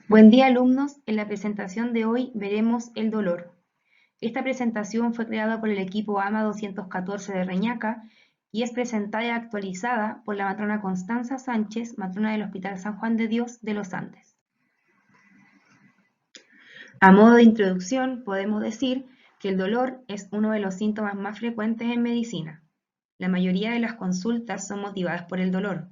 Buen día, alumnos. En la presentación de hoy veremos el dolor. Esta presentación fue creada por el equipo AMA 214 de Reñaca y es presentada y actualizada por la matrona Constanza Sánchez, matrona del Hospital San Juan de Dios de los Andes. A modo de introducción, podemos decir que el dolor es uno de los síntomas más frecuentes en medicina. La mayoría de las consultas son motivadas por el dolor.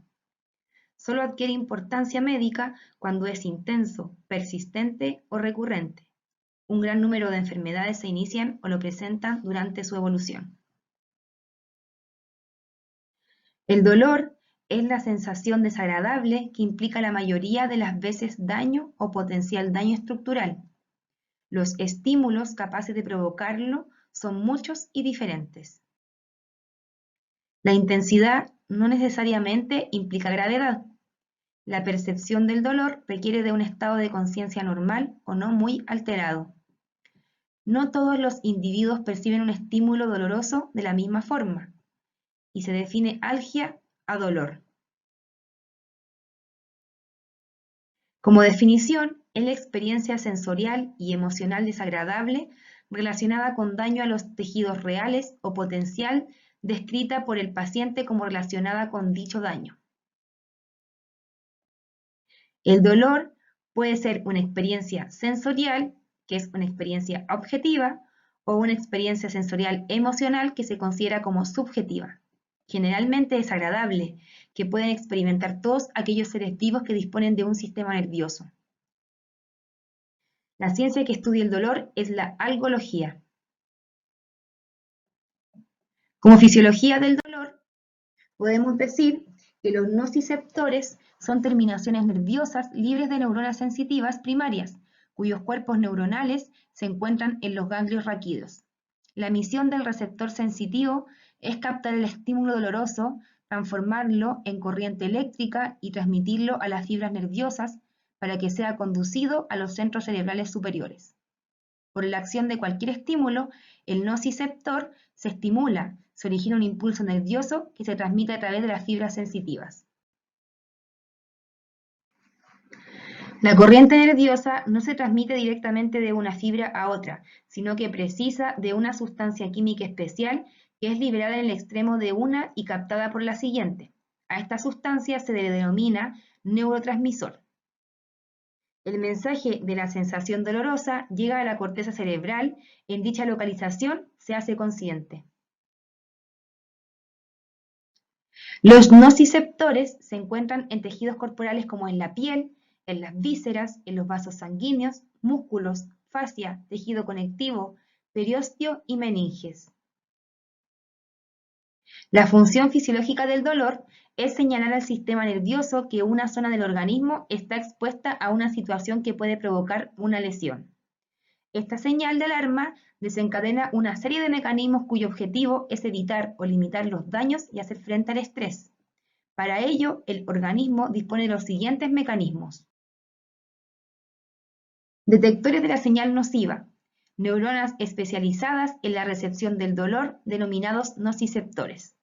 Solo adquiere importancia médica cuando es intenso, persistente o recurrente. Un gran número de enfermedades se inician o lo presentan durante su evolución. El dolor es la sensación desagradable que implica la mayoría de las veces daño o potencial daño estructural. Los estímulos capaces de provocarlo son muchos y diferentes. La intensidad no necesariamente implica gravedad. La percepción del dolor requiere de un estado de conciencia normal o no muy alterado. No todos los individuos perciben un estímulo doloroso de la misma forma, y se define algia a dolor. Como definición, es la experiencia sensorial y emocional desagradable relacionada con daño a los tejidos reales o potencial descrita por el paciente como relacionada con dicho daño. El dolor puede ser una experiencia sensorial, que es una experiencia objetiva, o una experiencia sensorial emocional que se considera como subjetiva, generalmente desagradable, que pueden experimentar todos aquellos seres vivos que disponen de un sistema nervioso. La ciencia que estudia el dolor es la algología. Como fisiología del dolor, podemos decir que los nociceptores son terminaciones nerviosas libres de neuronas sensitivas primarias, cuyos cuerpos neuronales se encuentran en los ganglios raquídeos. La misión del receptor sensitivo es captar el estímulo doloroso, transformarlo en corriente eléctrica y transmitirlo a las fibras nerviosas para que sea conducido a los centros cerebrales superiores. Por la acción de cualquier estímulo, el nociceptor se estimula, se origina un impulso nervioso que se transmite a través de las fibras sensitivas. La corriente nerviosa no se transmite directamente de una fibra a otra, sino que precisa de una sustancia química especial que es liberada en el extremo de una y captada por la siguiente. A esta sustancia se le denomina neurotransmisor. El mensaje de la sensación dolorosa llega a la corteza cerebral, en dicha localización se hace consciente. Los nociceptores se encuentran en tejidos corporales como en la piel, en las vísceras, en los vasos sanguíneos, músculos, fascia, tejido conectivo, periósteo y meninges. La función fisiológica del dolor es señalar al sistema nervioso que una zona del organismo está expuesta a una situación que puede provocar una lesión. Esta señal de alarma desencadena una serie de mecanismos cuyo objetivo es evitar o limitar los daños y hacer frente al estrés. Para ello, el organismo dispone de los siguientes mecanismos. Detectores de la señal nociva. Neuronas especializadas en la recepción del dolor, denominados nociceptores.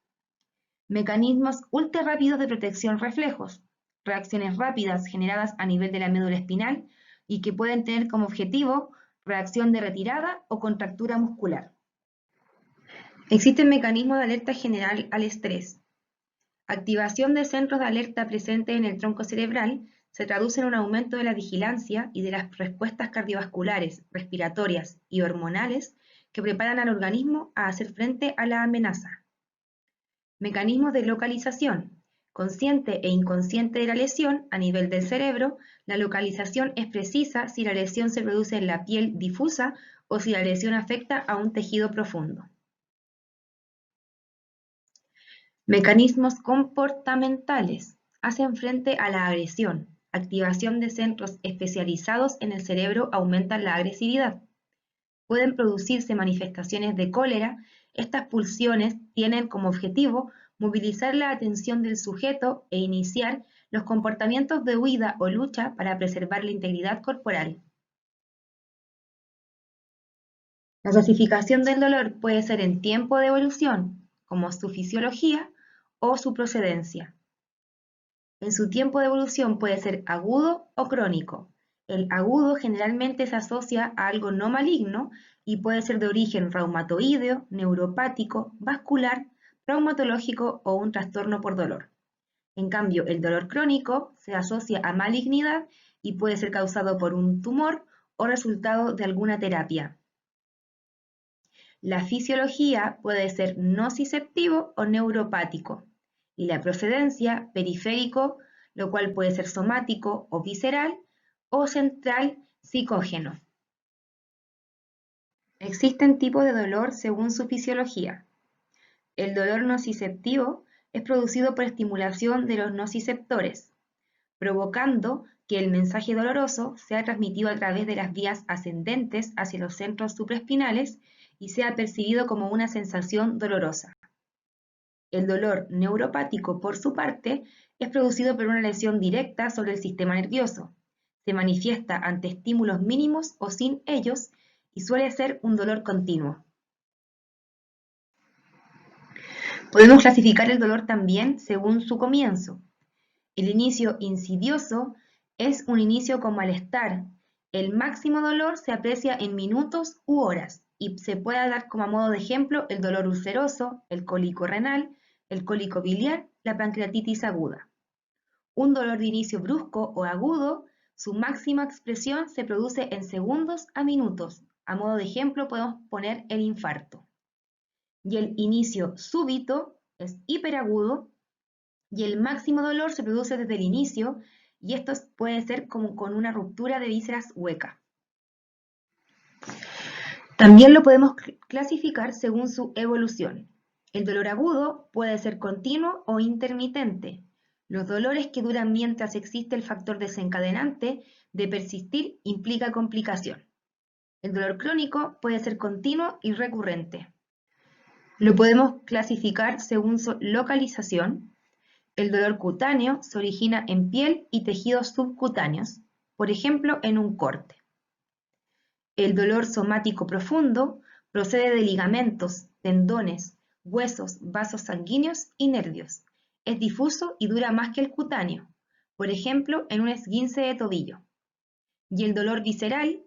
Mecanismos ultra rápidos de protección reflejos. Reacciones rápidas generadas a nivel de la médula espinal y que pueden tener como objetivo reacción de retirada o contractura muscular. Existen mecanismos de alerta general al estrés. Activación de centros de alerta presentes en el tronco cerebral se traduce en un aumento de la vigilancia y de las respuestas cardiovasculares, respiratorias y hormonales que preparan al organismo a hacer frente a la amenaza. Mecanismos de localización. Consciente e inconsciente de la lesión a nivel del cerebro, la localización es precisa si la lesión se produce en la piel difusa o si la lesión afecta a un tejido profundo. Mecanismos comportamentales. Hacen frente a la agresión. Activación de centros especializados en el cerebro aumentan la agresividad. Pueden producirse manifestaciones de cólera. Estas pulsiones tienen como objetivo movilizar la atención del sujeto e iniciar los comportamientos de huida o lucha para preservar la integridad corporal. La clasificación del dolor puede ser en tiempo de evolución, como su fisiología o su procedencia. En su tiempo de evolución puede ser agudo o crónico. El agudo generalmente se asocia a algo no maligno y puede ser de origen reumatoideo, neuropático, vascular, traumatológico o un trastorno por dolor. En cambio, el dolor crónico se asocia a malignidad y puede ser causado por un tumor o resultado de alguna terapia. La fisiología puede ser nociceptivo o neuropático y la procedencia periférico, lo cual puede ser somático o visceral o central psicógeno. Existen tipos de dolor según su fisiología. El dolor nociceptivo es producido por estimulación de los nociceptores, provocando que el mensaje doloroso sea transmitido a través de las vías ascendentes hacia los centros supraespinales y sea percibido como una sensación dolorosa. El dolor neuropático, por su parte, es producido por una lesión directa sobre el sistema nervioso. Se manifiesta ante estímulos mínimos o sin ellos y suele ser un dolor continuo. Podemos clasificar el dolor también según su comienzo. El inicio insidioso es un inicio con malestar. El máximo dolor se aprecia en minutos u horas y se puede dar como a modo de ejemplo el dolor ulceroso, el cólico renal, el cólico biliar, la pancreatitis aguda. Un dolor de inicio brusco o agudo, su máxima expresión se produce en segundos a minutos. A modo de ejemplo podemos poner el infarto. Y el inicio súbito es hiperagudo y el máximo dolor se produce desde el inicio y esto puede ser como con una ruptura de vísceras hueca. También lo podemos clasificar según su evolución. El dolor agudo puede ser continuo o intermitente. Los dolores que duran mientras existe el factor desencadenante de persistir implica complicación. El dolor crónico puede ser continuo y recurrente. Lo podemos clasificar según su localización. El dolor cutáneo se origina en piel y tejidos subcutáneos, por ejemplo en un corte. El dolor somático profundo procede de ligamentos, tendones, huesos, vasos sanguíneos y nervios. Es difuso y dura más que el cutáneo, por ejemplo en un esguince de tobillo. Y el dolor visceral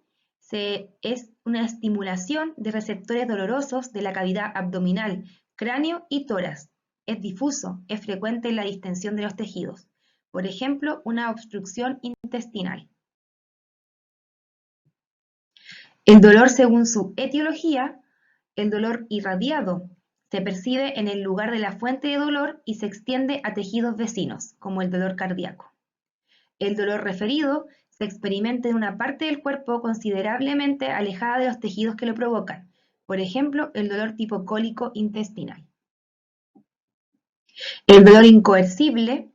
es una estimulación de receptores dolorosos de la cavidad abdominal, cráneo y tórax. Es difuso, es frecuente en la distensión de los tejidos, por ejemplo, una obstrucción intestinal. El dolor según su etiología, el dolor irradiado, se percibe en el lugar de la fuente de dolor y se extiende a tejidos vecinos, como el dolor cardíaco. El dolor referido se experimenta en una parte del cuerpo considerablemente alejada de los tejidos que lo provocan, por ejemplo, el dolor tipo cólico intestinal. El dolor incoercible,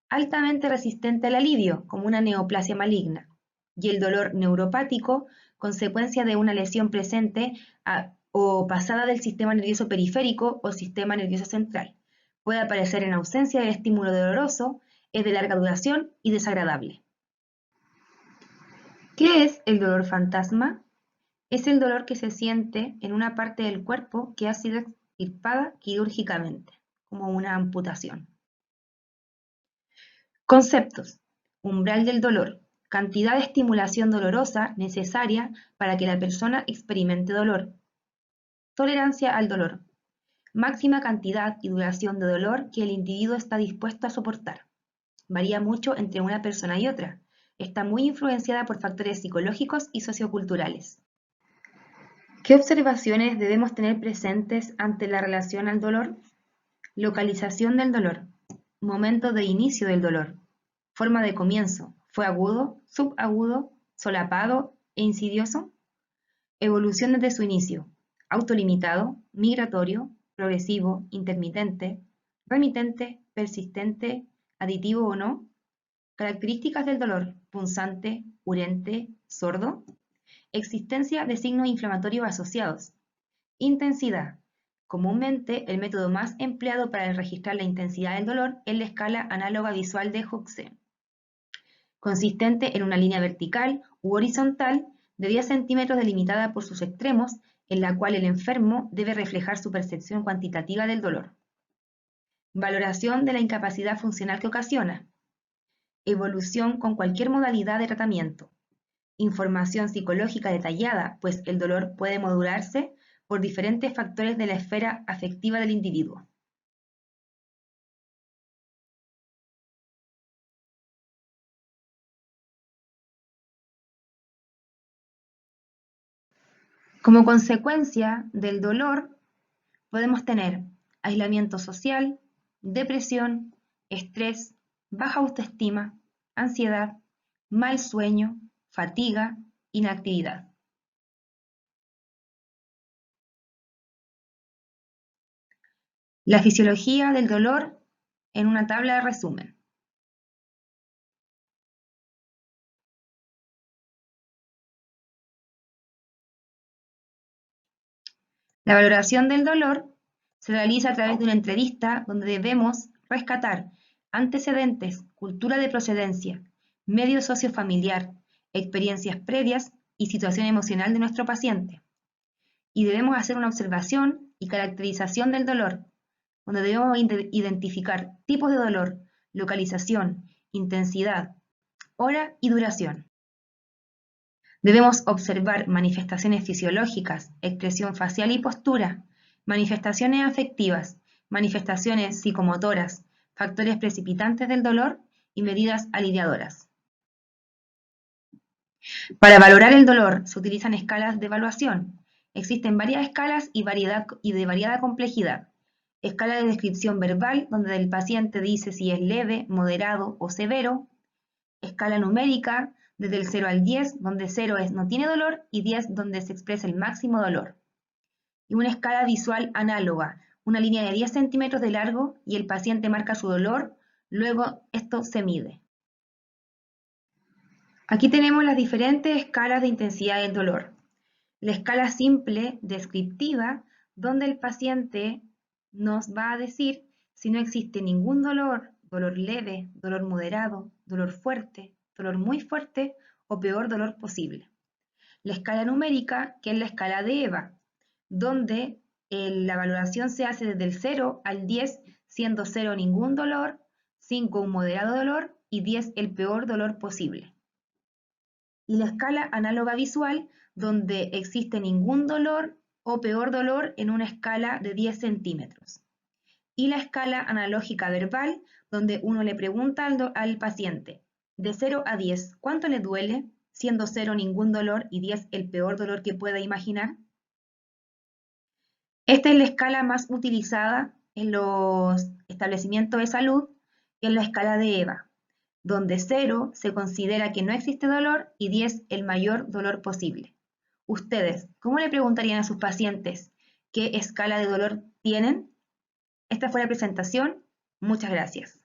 altamente resistente al alivio, como una neoplasia maligna, y el dolor neuropático, consecuencia de una lesión presente o pasada del sistema nervioso periférico o sistema nervioso central. Puede aparecer en ausencia del estímulo doloroso, es de larga duración y desagradable. ¿Qué es el dolor fantasma? Es el dolor que se siente en una parte del cuerpo que ha sido extirpada quirúrgicamente, como una amputación. Conceptos. Umbral del dolor. Cantidad de estimulación dolorosa necesaria para que la persona experimente dolor. Tolerancia al dolor. Máxima cantidad y duración de dolor que el individuo está dispuesto a soportar. Varía mucho entre una persona y otra. Está muy influenciada por factores psicológicos y socioculturales. ¿Qué observaciones debemos tener presentes ante la relación al dolor? Localización del dolor. Momento de inicio del dolor. Forma de comienzo. ¿Fue agudo, subagudo, solapado e insidioso? Evolución desde su inicio. Autolimitado, migratorio, progresivo, intermitente, remitente, persistente, aditivo o no. Características del dolor. Punzante, urente, sordo. Existencia de signos inflamatorios asociados. Intensidad. Comúnmente, el método más empleado para registrar la intensidad del dolor es la escala análoga visual de Huxley, consistente en una línea vertical u horizontal de 10 centímetros delimitada por sus extremos, en la cual el enfermo debe reflejar su percepción cuantitativa del dolor. Valoración de la incapacidad funcional que ocasiona. Evolución con cualquier modalidad de tratamiento. Información psicológica detallada, pues el dolor puede modularse por diferentes factores de la esfera afectiva del individuo. Como consecuencia del dolor, podemos tener aislamiento social, depresión, estrés, baja autoestima, ansiedad, mal sueño, fatiga, inactividad. La fisiología del dolor en una tabla de resumen. La valoración del dolor se realiza a través de una entrevista donde debemos rescatar antecedentes, cultura de procedencia, medio sociofamiliar, experiencias previas y situación emocional de nuestro paciente. Y debemos hacer una observación y caracterización del dolor, donde debemos identificar tipos de dolor, localización, intensidad, hora y duración. Debemos observar manifestaciones fisiológicas, expresión facial y postura, manifestaciones afectivas, manifestaciones psicomotoras, factores precipitantes del dolor y medidas aliviadoras. Para valorar el dolor se utilizan escalas de evaluación. Existen varias escalas y de variada complejidad. Escala de descripción verbal, donde el paciente dice si es leve, moderado o severo. Escala numérica, desde el 0 al 10, donde 0 es no tiene dolor y 10 donde se expresa el máximo dolor. Y una escala visual análoga, una línea de 10 centímetros de largo y el paciente marca su dolor, luego esto se mide. Aquí tenemos las diferentes escalas de intensidad del dolor. La escala simple descriptiva, donde el paciente nos va a decir si no existe ningún dolor, dolor leve, dolor moderado, dolor fuerte, dolor muy fuerte o peor dolor posible. La escala numérica, que es la escala de EVA, donde la valoración se hace desde el 0 al 10, siendo 0 ningún dolor, 5 un moderado dolor y 10 el peor dolor posible. Y la escala análoga visual, donde existe ningún dolor o peor dolor en una escala de 10 centímetros. Y la escala analógica verbal, donde uno le pregunta al paciente, de 0 a 10, ¿cuánto le duele? Siendo 0 ningún dolor y 10 el peor dolor que pueda imaginar. Esta es la escala más utilizada en los establecimientos de salud, que es la escala de EVA, donde 0 se considera que no existe dolor y 10 el mayor dolor posible. Ustedes, ¿cómo le preguntarían a sus pacientes qué escala de dolor tienen? Esta fue la presentación. Muchas gracias.